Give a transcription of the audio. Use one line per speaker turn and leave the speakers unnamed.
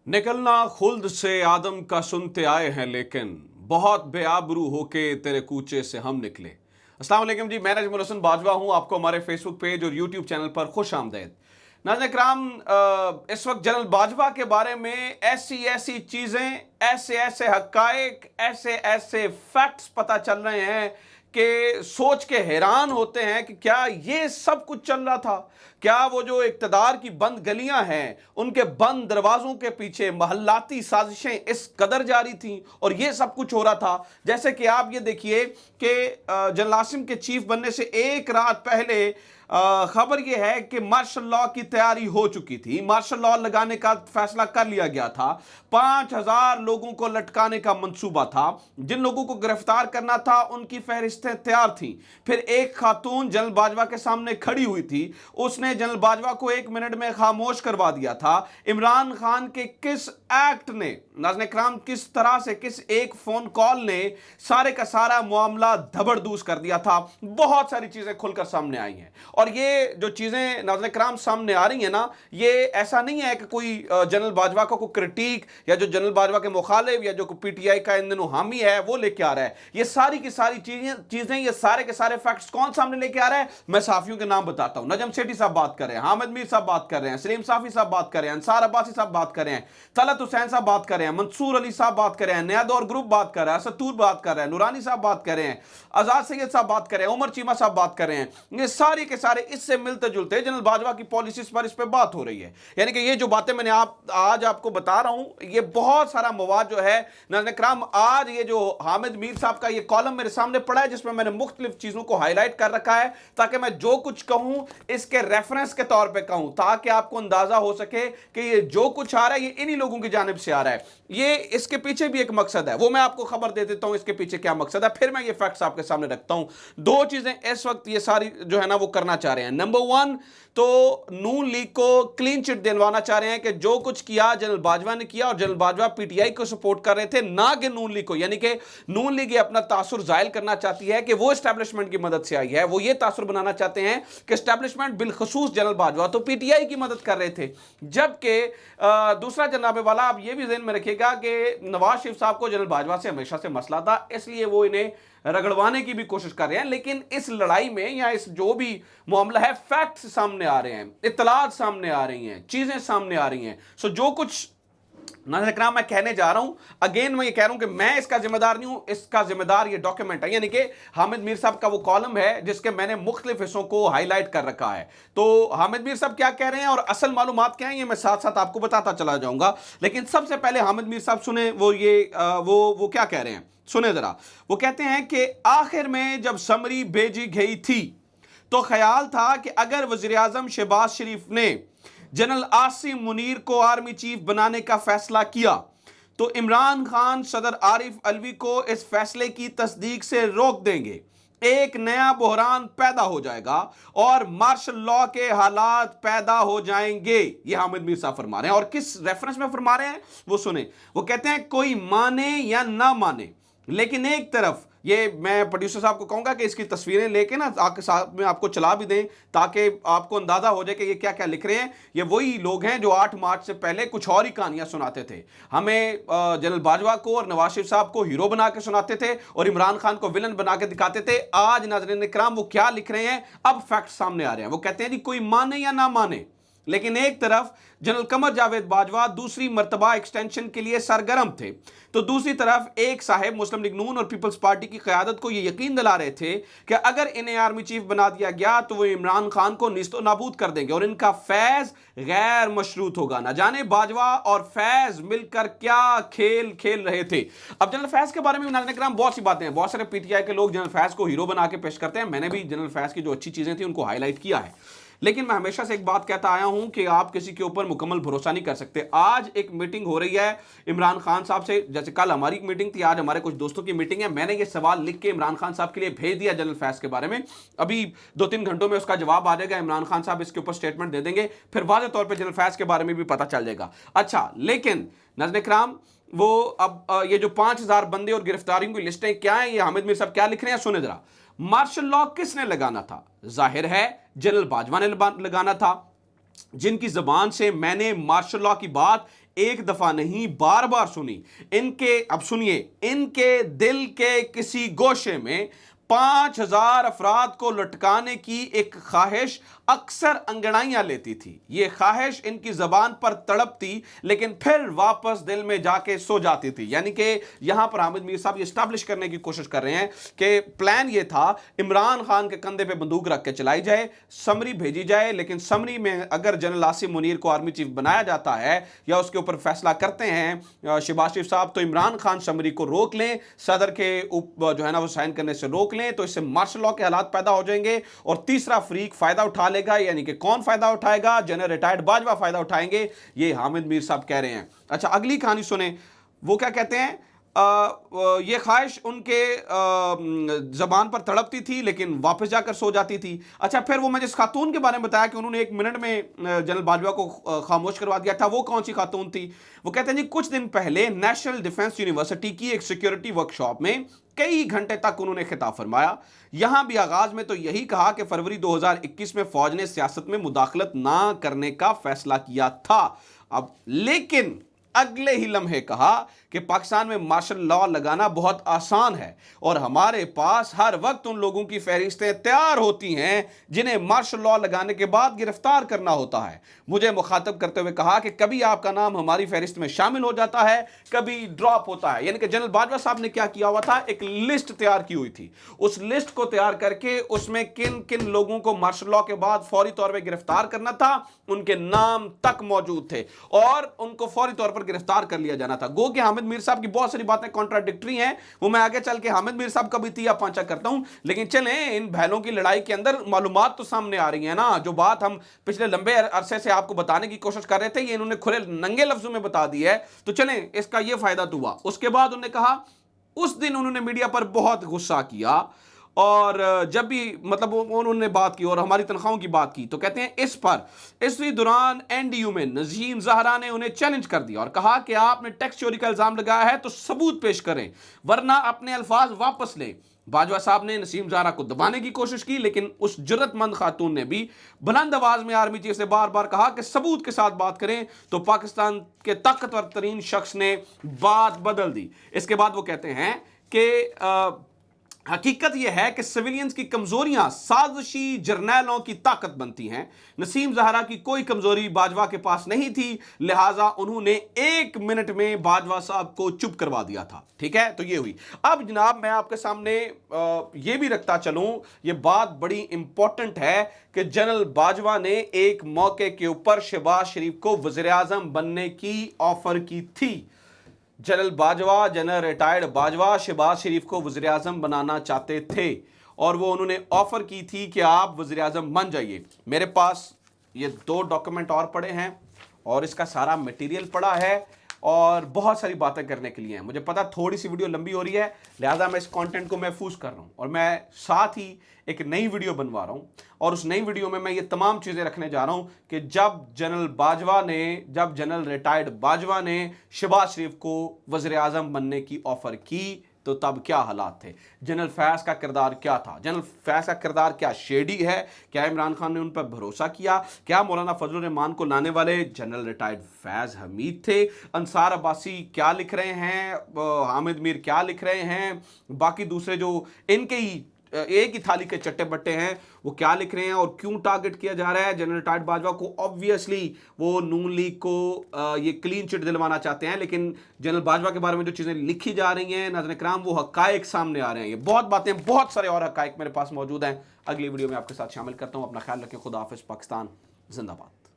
निकलना खुल्द से आदम का सुनते आए हैं, लेकिन बहुत बेआबरू होके तेरे कूचे से हम निकले। अस्सलाम वालेकुम जी, मैं नजमुल हसन बाजवा हूं। आपको हमारे फेसबुक पेज और यूट्यूब चैनल पर खुश आमदेद। नाज़रीन कराम, इस वक्त जनरल बाजवा के बारे में ऐसी ऐसी चीज़ें, ऐसे ऐसे हकायक, ऐसे ऐसे फैक्ट्स पता चल रहे हैं कि सोच के हैरान होते हैं कि क्या ये सब कुछ चल रहा था। क्या वो जो इक़्तिदार की बंद गलियां हैं, उनके बंद दरवाजों के पीछे महल्लाती साजिशें इस कदर जारी थीं और ये सब कुछ हो रहा था। जैसे कि आप ये देखिए कि जनरल आसिम के चीफ बनने से एक रात पहले खबर यह है कि मार्शल लॉ की तैयारी हो चुकी थी। मार्शल लॉ लगाने का फैसला कर लिया गया था। 5,000 लोगों को लटकाने का मंसूबा था। जिन लोगों को गिरफ्तार करना था उनकी फहरिस्तें तैयार थीं। फिर एक खातून जनरल बाजवा के सामने खड़ी हुई थी, उसने जनरल बाजवा को 1 मिनट में खामोश करवा दिया था। इमरान खान के किस एक्ट ने, नाज़रीन किराम, किस तरह से, किस एक फोन कॉल ने सारे का सारा मामला धबरदूस कर दिया था। बहुत सारी चीजें खुलकर सामने आई हैं और ये जो चीजें नाज़रीन किराम सामने आ रही हैं ना, ये ऐसा नहीं है कि कोई जनरल बाजवा को क्रिटिक या जो जनरल बाजवा के मुखालिफ या जो पीटीआई का इन दिनों हामी है वो लेके आ रहा है। ये सारी की सारी चीजें ये सारे के सारे फैक्ट्स कौन सामने लेके आ रहा है? मैं साफियों के नाम बताता हूं। नजम सेठी साहब बात कर रहे हैं, हामिद मीर साहब बात कर रहे हैं, सलीम साफी साहब बात कर रहे हैं, अंसार अब्बासी साहब बात कर रहे हैं, तलत हुसैन साहब बात कर रहे हैं, मंसूर अली साहब बात कर रहे हैं, नया दौर ग्रुप बात कर रहा है, सतूर बात कर रहे हैं, नूरानी साहब बात कर रहे हैं, आजाद सैयद साहब बात कर रहे हैं, उमर चीमा साहब बात कर रहे हैं। ये सारे के सारे इससे मिलते जुलते जनरल बाजवा की पॉलिसीज पर इस पे बात हो रही है। यानी कि ये जो बातें मैंने आज आपको बता रहा हूं, ये बहुत सारा मवाद जो है नाज़रीन किराम, आज ये जो हामिद मीर साहब का ये कॉलम मेरे सामने पड़ा है जिसमें मैंने मुख्तलिफ चीजों को हाईलाइट कर रखा है ताकि मैं जो कुछ कहूं इसके रेफरेंस के तौर पे कहूं, ताकि आपको अंदाजा हो सके कि ये जो कुछ आ रहा है ये इन्हीं लोगों की जानिब से आ रहा है। ये इसके पीछे भी एक मकसद है, वो मैं आपको खबर दे देता हूं इसके पीछे क्या मकसद है, फिर मैं ये फैक्ट्स आपके सामने रखता हूं। दो चीजें इस वक्त ये सारी जो है ना वो करना चाह रहे हैं। नंबर 1 तो नून लीग को क्लीन चिट दिलवाना चाह रहे हैं कि जो कुछ किया जनरल बाजवा ने किया और जनरल बाजवा पीटीआई को सपोर्ट कर रहे थे, ना कि नून लीग को। यानी कि नून लीग ये अपना तासुर जाहिर करना चाहती है कि वो एस्टैब्लिशमेंट की मदद से आई है। वो ये तासुर बनाना चाहते हैं कि एस्टैब्लिशमेंट बिलखसूस जनरल बाजवा तो पीटीआई की मदद कर रहे थे। जबकि दूसरा जनाबे वाला, आप ये भी ज़हन में रखिएगा कि नवाज शरीफ साहब को जनरल बाजवा से हमेशा से मसला था, इसलिए वो इन्हें रगड़वाने की भी कोशिश कर रहे हैं। लेकिन इस लड़ाई में या इस जो भी मामला है, फैक्ट्स सामने आ रहे हैं, इत्तलात सामने आ रही हैं, चीजें सामने आ रही हैं। सो जो कुछ नाज़रीन किराम मैं कहने जा रहा हूं, अगेन मैं ये कह रहा हूं कि मैं इसका जिम्मेदार नहीं हूं, इसका जिम्मेदार ये डॉक्यूमेंट है, यानी कि हामिद मीर साहब का वो कॉलम है जिसके मैंने मुख्तलिफ हिस्सों को हाईलाइट कर रखा है। तो हामिद मीर साहब क्या कह रहे हैं और असल मालूमात क्या है, ये मैं साथ साथ आपको बताता चला जाऊंगा। लेकिन सबसे पहले हामिद मीर साहब सुने वो वो क्या कह रहे हैं, सुने जरा। वो कहते हैं कि आखिर में जब समरी भेजी गई थी तो ख्याल था कि अगर वजीर आजम शहबाज शरीफ ने जनरल आसिम मुनीर को आर्मी चीफ बनाने का फैसला किया तो इमरान खान सदर आरिफ अलवी को इस फैसले की तस्दीक से रोक देंगे। एक नया बहरान पैदा हो जाएगा और मार्शल लॉ के हालात पैदा हो जाएंगे। ये हामिद मीर साहब फरमा रहे हैं और किस रेफरेंस में फरमा रहे हैं वो सुने। वो कहते हैं कोई माने या ना माने, लेकिन एक तरफ ये मैं प्रोड्यूसर साहब को कहूंगा कि इसकी तस्वीरें लेके ना आपके साथ में आपको चला भी दें ताकि आपको अंदाजा हो जाए कि ये क्या क्या लिख रहे हैं। ये वही लोग हैं जो 8 मार्च से पहले कुछ और ही कहानियां सुनाते थे हमें, जनरल बाजवा को और नवाज शरीफ साहब को हीरो बना के सुनाते थे और इमरान खान को विलन बना के दिखाते थे। आज नाज़रीन इकराम वो क्या लिख रहे हैं, अब फैक्ट सामने आ रहे हैं। वो कहते हैं जी कोई माने या ना माने, लेकिन एक तरफ जनरल कमर जावेद बाजवा दूसरी मर्तबा एक्सटेंशन के लिए सरगर्म थे, तो दूसरी तरफ एक साहिब मुस्लिम लीग नून और पीपल्स पार्टी की क़यादत को यह यकीन दिला रहे थे कि अगर इन्हें आर्मी चीफ बना दिया गया तो वो इमरान खान को निस्तो नाबूद कर देंगे और इनका फैज गैर मशरूत होगा। ना जाने बाजवा और फैज मिलकर क्या खेल खेल रहे थे। अब जनरल फैज के बारे में नाज़रीन किराम बहुत सी बातें हैं, बहुत सारे पीटीआई के लोग जनरल फैज को हीरो बना के पेश करते हैं। मैंने भी जनरल फैज की जो अच्छी चीजें थी उनको हाईलाइट किया है, लेकिन मैं हमेशा से एक बात कहता आया हूं कि आप किसी के ऊपर मुकम्मल भरोसा नहीं कर सकते। आज एक मीटिंग हो रही है इमरान खान साहब से, जैसे कल हमारी मीटिंग थी, आज हमारे कुछ दोस्तों की मीटिंग है। मैंने ये सवाल लिख के इमरान खान साहब के लिए भेज दिया जनरल फैज के बारे में। अभी 2-3 घंटों में उसका जवाब आ जाएगा, इमरान खान साहब इसके ऊपर स्टेटमेंट दे देंगे, फिर वाज़ेह तौर पर जनरल फैज के बारे में भी पता चल जाएगा। अच्छा, लेकिन नाज़रीन इकराम वो अब ये जो 5,000 बंदे और गिरफ्तारियों की लिस्टें क्या हैं, ये हामिद मीर साहब क्या लिख रहे हैं, सुने जरा। मार्शल लॉ किसने लगाना था? जाहिर है जनरल बाजवा ने लगाना था, जिनकी जबान से मैंने मार्शल लॉ की बात एक दफा नहीं बार बार सुनी। इनके, अब सुनिए, इनके दिल के किसी गोशे में 5,000 अफराद को लटकाने की एक ख्वाहिश अक्सर अंगड़ाइयां लेती थी। यह ख्वाहिश इनकी जबान पर तड़पती लेकिन फिर वापस दिल में जाके सो जाती थी। यानी कि यहां पर हामिद मीर साहब ये स्टैब्लिश करने की कोशिश कर रहे हैं कि प्लान यह था इमरान खान के कंधे पे बंदूक रख के चलाई जाए, समरी भेजी जाए, लेकिन समरी में अगर जनरल आसिम मुनीर को आर्मी चीफ बनाया जाता है या उसके ऊपर फैसला करते हैं शहबाज शरीफ साहब, तो इमरान खान समरी को रोक लें, सदर के जो है ना वो साइन करने से रोक लें, तो इससे मार्शल लॉ के हालात पैदा हो जाएंगे और तीसरा फरीक फायदा उठा लेगा। यानी कि कौन फायदा उठाएगा? जनरल रिटायर्ड बाजवा फायदा उठाएंगे, ये हामिद मीर साहब कह रहे हैं। अच्छा, अगली कहानी सुने, वो क्या कहते हैं। ये ख्वाहिश उनके जबान पर तड़पती थी लेकिन वापस जाकर सो जाती थी। अच्छा, फिर वो मैं जिस खातून के बारे में बताया कि उन्होंने 1 मिनट में जनरल बाजवा को खामोश करवा दिया था, वो कौन सी खातून थी? वो कहते हैं जी, कुछ दिन पहले नेशनल डिफेंस यूनिवर्सिटी की एक सिक्योरिटी वर्कशॉप में कई घंटे तक उन्होंने खिताब फरमाया। यहां भी आगाज में तो यही कहा कि फरवरी 2021 में फौज ने सियासत में मुदाखलत ना करने का फैसला किया था। अब लेकिन अगले ही लम्हे कहा कि पाकिस्तान में मार्शल लॉ लगाना बहुत आसान है और हमारे पास हर वक्त उन लोगों की फहरिस्तें तैयार होती हैं जिन्हें मार्शल लॉ लगाने के बाद गिरफ्तार करना होता है। मुझे मुखातब करते हुए कहा कि कभी आपका नाम हमारी फहरिस्त में शामिल हो जाता है, कभी ड्रॉप होता है। यानी कि जनरल बाजवा साहब ने क्या किया हुआ था, एक लिस्ट तैयार की हुई थी। उस लिस्ट को तैयार करके उसमें किन किन लोगों को मार्शल लॉ के बाद फौरी तौर पर गिरफ्तार करना था, उनके नाम तक मौजूद थे और उनको फौरी तौर पर गिरफ्तार कर लिया जाना था। गो कि हामिद मीर साहब की बहुत सारी बातें कॉन्ट्राडिक्टरी हैं, वो मैं आगे चल के हामिद मीर साहब का भी तिया पांचा करता हूं। लेकिन चलें, इन भैलों की लड़ाई के अंदर मालूमात तो सामने आ रही है ना। जो बात हम पिछले लंबे अरसे से आपको बताने की कोशिश कर रहे थे, ये इन्होंने खुले नंगे लफ्जों में बता दी है। तो चलें, इसका ये फायदा तो हुआ। उसके बाद उन्होंने कहा, उस दिन उन्होंने मीडिया पर बहुत गुस्सा किया और जब भी मतलब उन्होंने बात की और हमारी तनख्वाहों की बात की, तो कहते हैं इसी दौरान एनडीयू में नजीम ज़हरा ने उन्हें चैलेंज कर दिया और कहा कि आपने टैक्स चोरी का इल्जाम लगाया है तो सबूत पेश करें वरना अपने अल्फाज वापस लें। बाजवा साहब ने नसीम ज़हरा को दबाने की कोशिश की, लेकिन उस जुर्रतमंद खातून ने भी बुलंद आवाज में आर्मी चीफ से बार बार कहा कि सबूत के साथ बात करें, तो पाकिस्तान के ताकतवर तरीन शख्स ने बात बदल दी। इसके बाद वो कहते हैं कि हकीकत यह है कि सिविलियंस की कमजोरियां साजिशी जर्नैलों की ताकत बनती हैं। नसीम ज़हरा की कोई कमजोरी बाजवा के पास नहीं थी, लिहाजा उन्होंने 1 मिनट में बाजवा साहब को चुप करवा दिया था। ठीक है, तो ये हुई। अब जनाब मैं आपके सामने ये भी रखता चलूं, ये बात बड़ी इंपॉर्टेंट है कि जनरल बाजवा ने एक मौके के ऊपर शहबाज शरीफ को वज़ीर आज़म बनने की ऑफर की थी। General Bajwa, general retired Bajwa Shehbaz Sharif को वज़ीर आज़म बनाना चाहते थे और वो उन्होंने ऑफर की थी कि आप वज़ीर आज़म बन जाइए। मेरे पास ये 2 डॉक्यूमेंट और पड़े हैं और इसका सारा मटेरियल पड़ा है और बहुत सारी बातें करने के लिए हैं। मुझे पता थोड़ी सी वीडियो लंबी हो रही है, लिहाजा मैं इस कंटेंट को महफूज कर रहा हूँ और मैं साथ ही एक नई वीडियो बनवा रहा हूँ और उस नई वीडियो में मैं ये तमाम चीज़ें रखने जा रहा हूँ कि जब जनरल रिटायर्ड बाजवा ने शहबाज शरीफ को वज़ीर आज़म बनने की ऑफ़र की तो तब क्या हालात थे, जनरल फैज़ का किरदार क्या था, जनरल फैज़ का किरदार क्या शेडी है, क्या इमरान खान ने उन पर भरोसा किया, क्या मौलाना फजलुर रहमान को लाने वाले जनरल रिटायर्ड फैज़ हमीद थे, अंसार अब्बासी क्या लिख रहे हैं, हामिद मीर क्या लिख रहे हैं, बाकी दूसरे जो इनके ही एक ही थाली के चट्टे बट्टे हैं वो क्या लिख रहे हैं और क्यों टारगेट किया जा रहा है जनरल रिटायर्ड बाजवा को। ऑब्वियसली वो नून लीग को ये क्लीन चिट दिलवाना चाहते हैं, लेकिन जनरल बाजवा के बारे में जो चीज़ें लिखी जा रही हैं नाज़रीन इकराम, वो हक़ाइक़ सामने आ रहे हैं। ये बहुत बातें, बहुत सारे और हक़ाइक़ मेरे पास मौजूद हैं। अगली वीडियो में आपके साथ शामिल करता हूँ। अपना ख्याल रखें। खुदा हाफ़िज़। पाकिस्तान जिंदाबाद।